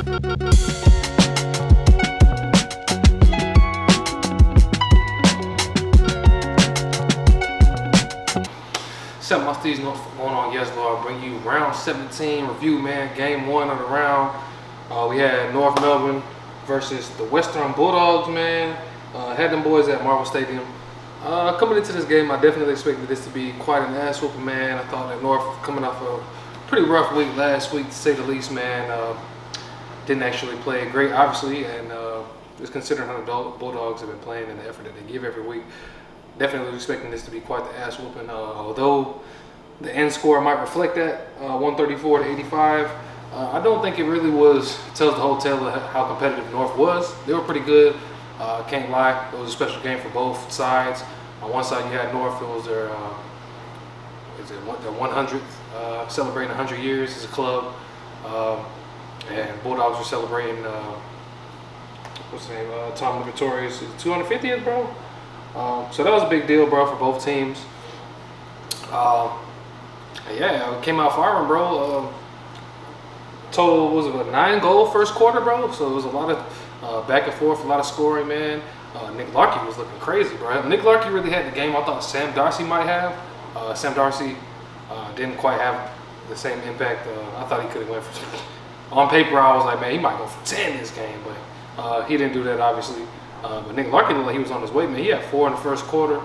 Set my STEEZ going on. Yes, Lord. I'll bring you round 17 review, man. Game 1 of the round. We had North Melbourne versus the Western Bulldogs, man. Had them boys at Marvel Stadium. Coming into this game, I definitely expected this to be quite an ass whooping, man. I thought that North, coming off a pretty rough week last week, to say the least, man, didn't actually play great, obviously, and just considering how the Bulldogs have been playing and the effort that they give every week, definitely was expecting this to be quite the ass whooping. Although the end score might reflect that, 134 to 85. I don't think it really tells the whole tale of how competitive North was. They were pretty good. Can't lie, it was a special game for both sides. On one side, you had North. It was their 100th, celebrating 100 years as a club, and Bulldogs were celebrating what's the name? Tom Liberatore's 250th, bro. So that was a big deal, bro, for both teams. Yeah, it came out firing, bro. Total was a 9-goal first quarter, bro. So it was a lot of back and forth, a lot of scoring, man. Nick Larkey was looking crazy, bro. Nick Larkey really had the game I thought Sam Darcy might have. Sam Darcy didn't quite have the same impact. I thought he could have went for. On paper, I was like, man, he might go for 10 this game, but he didn't do that, obviously. But Nick Larkey looked like he was on his way, man. He had 4 in the first quarter.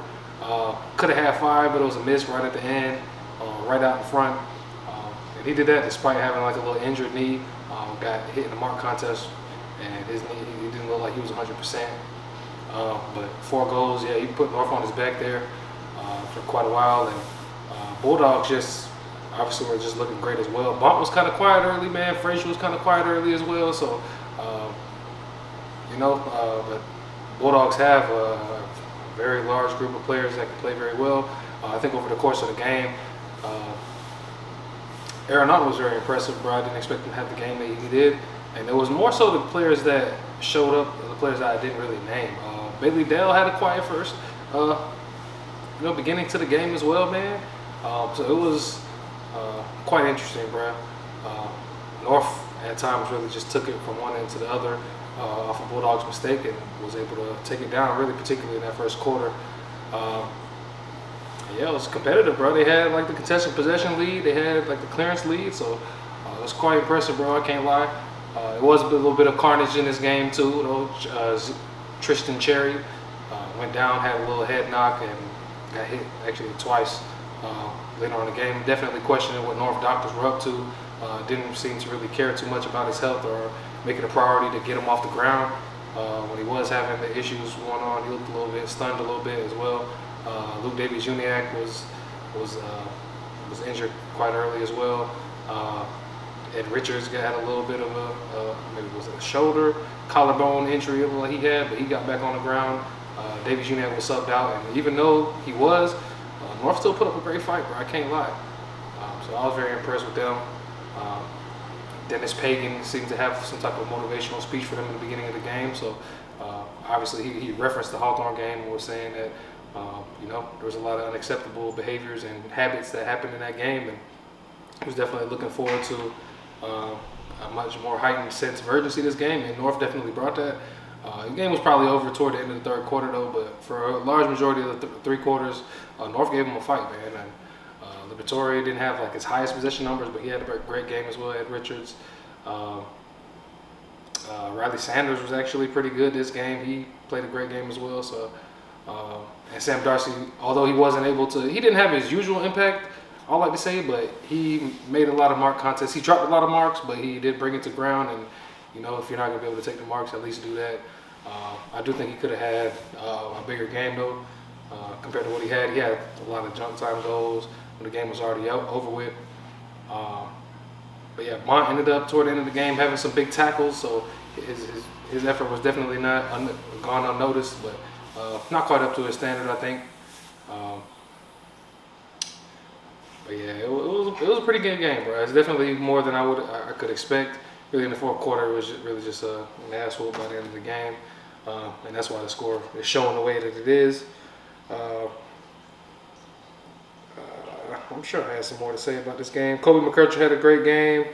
Could have had 5, but it was a miss right at the end, right out in front. And he did that despite having like a little injured knee. Got hit in the mark contest, and his knee, he didn't look like he was 100%. But 4 goals, yeah, he put North on his back there for quite a while. And Bulldogs just obviously were just looking great as well. Bunt was kind of quiet early, man. Frazier was kind of quiet early as well. So, but Bulldogs have a very large group of players that can play very well. I think over the course of the game, Arenado was very impressive, bro. I didn't expect him to have the game that he did. And it was more so the players that showed up, the players that I didn't really name. Bailey Dale had a quiet first, beginning to the game as well, man. So it was quite interesting, bro. North at times really just took it from one end to the other off of Bulldogs' mistake and was able to take it down, really, particularly in that first quarter. Yeah, it was competitive, bro. They had like the contested possession lead, they had like the clearance lead, so it was quite impressive, bro. I can't lie. It was a little bit of carnage in this game too, though. Tristan Cherry went down, had a little head knock, and got hit actually twice later on in the game. Definitely questioning what North doctors were up to. Didn't seem to really care too much about his health or make it a priority to get him off the ground. When he was having the issues going on, he looked a little bit stunned a little bit as well. Luke Davies-Uniacke was injured quite early as well. Ed Richards had a little bit of maybe was it a shoulder, collarbone injury like he had, but he got back on the ground. Davies-Uniacke was subbed out, and even though he was, North still put up a great fight, bro. I can't lie. So I was very impressed with them. Dennis Pagan seemed to have some type of motivational speech for them in the beginning of the game. So obviously he referenced the Hawthorn game and was saying that there was a lot of unacceptable behaviors and habits that happened in that game, and he was definitely looking forward to a much more heightened sense of urgency this game, and North definitely brought that. The game was probably over toward the end of the third quarter though, but for a large majority of the 3 quarters, North gave him a fight, man. And Liberatore didn't have like his highest possession numbers, but he had a great game as well. Ed Richards, Riley Sanders was actually pretty good this game. He played a great game as well. So, and Sam Darcy, although he wasn't able to, he didn't have his usual impact, I like to say, but he made a lot of mark contests. He dropped a lot of marks, but he did bring it to ground. And if you're not going to be able to take the marks, at least do that. I do think he could have had a bigger game though, compared to what he had. He had a lot of jump time goals when the game was already over with. But yeah, Mont ended up toward the end of the game having some big tackles, so his effort was definitely not gone unnoticed, but not quite up to his standard, I think. But yeah, it was a pretty good game, bro. It's definitely more than I could expect. Really, in the fourth quarter, it was really just an asshole by the end of the game, and that's why the score is showing the way that it is. I'm sure I had some more to say about this game. Kobe McCutcheon had a great game.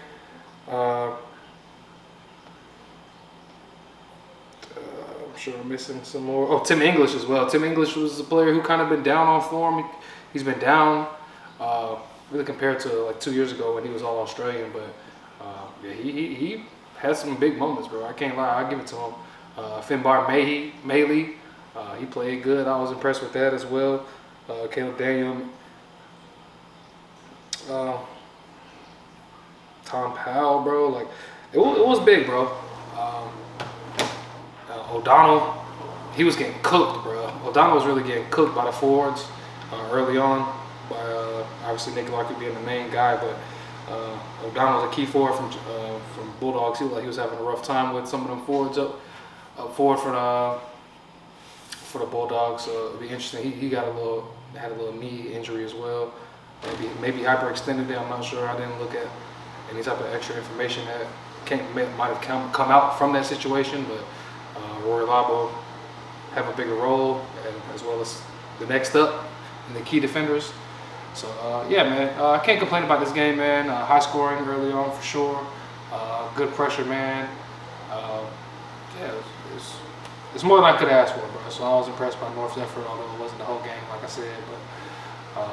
I'm sure I'm missing some more. Oh, Tim English as well. Tim English was a player who kind of been down on form. He's been down, really compared to like 2 years ago when he was all Australian. But yeah, he had some big moments, bro. I can't lie. I give it to him. Finbar Maley, he played good. I was impressed with that as well. Caleb Daniel, Tom Powell, bro. Like it was big, bro. O'Donnell, he was getting cooked, bro. O'Donnell was really getting cooked by the forwards early on, by obviously Nick Larky being the main guy, but O'Donnell was a key forward from Bulldogs. He was having a rough time with some of them forwards up forward for the Bulldogs. So it'll be interesting. He had a little knee injury as well. Maybe hyperextended it. I'm not sure. I didn't look at any type of extra information that might have come out from that situation, but Rory Labo have a bigger role, and as well as the next up in the key defenders. So yeah, man, I can't complain about this game, man. High scoring early on for sure. Good pressure, man. Yeah, it's more than I could ask for, bro. So I was impressed by North's effort, although it wasn't the whole game, like I said. But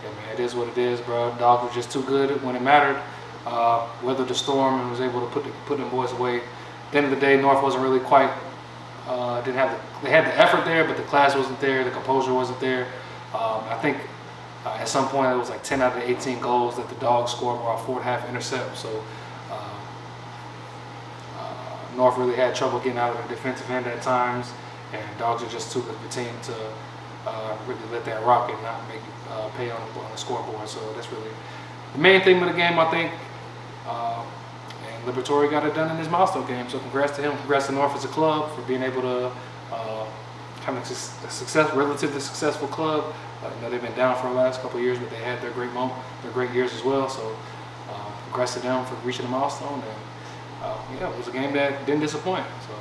yeah, man, it is what it is, bro. Dogs were just too good when it mattered. Weathered the storm and was able to put them boys away. At the end of the day, North wasn't really quite, they had the effort there, but the class wasn't there, the composure wasn't there. I think at some point it was like 10 out of the 18 goals that the Dogs scored were off forward half intercept. So North really had trouble getting out of the defensive end at times, and Dogs are just too good of a team to really let that rock and not make it pay on the scoreboard. So that's really the main thing of the game, I think. And Liberatore got it done in his milestone game, so congrats to him. Congrats to North as a club for being able to have a relatively successful club. You know, they've been down for the last couple of years, but they had their great years as well. So congrats to them for reaching a milestone. And yeah, it was a game that didn't disappoint. So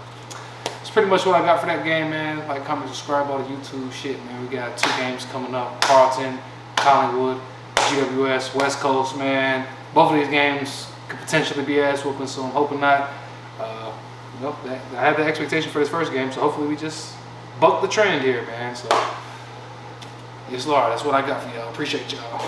that's pretty much what I got for that game, man. Like, comment, subscribe, all the YouTube shit, man. We got 2 games coming up: Carlton, Collingwood, GWS, West Coast, man. Both of these games could potentially be ass whooping, so I'm hoping not. You know, I had the expectation for this first game, so hopefully we just buck the trend here, man. So yes, Lord, that's what I got for y'all. Appreciate y'all.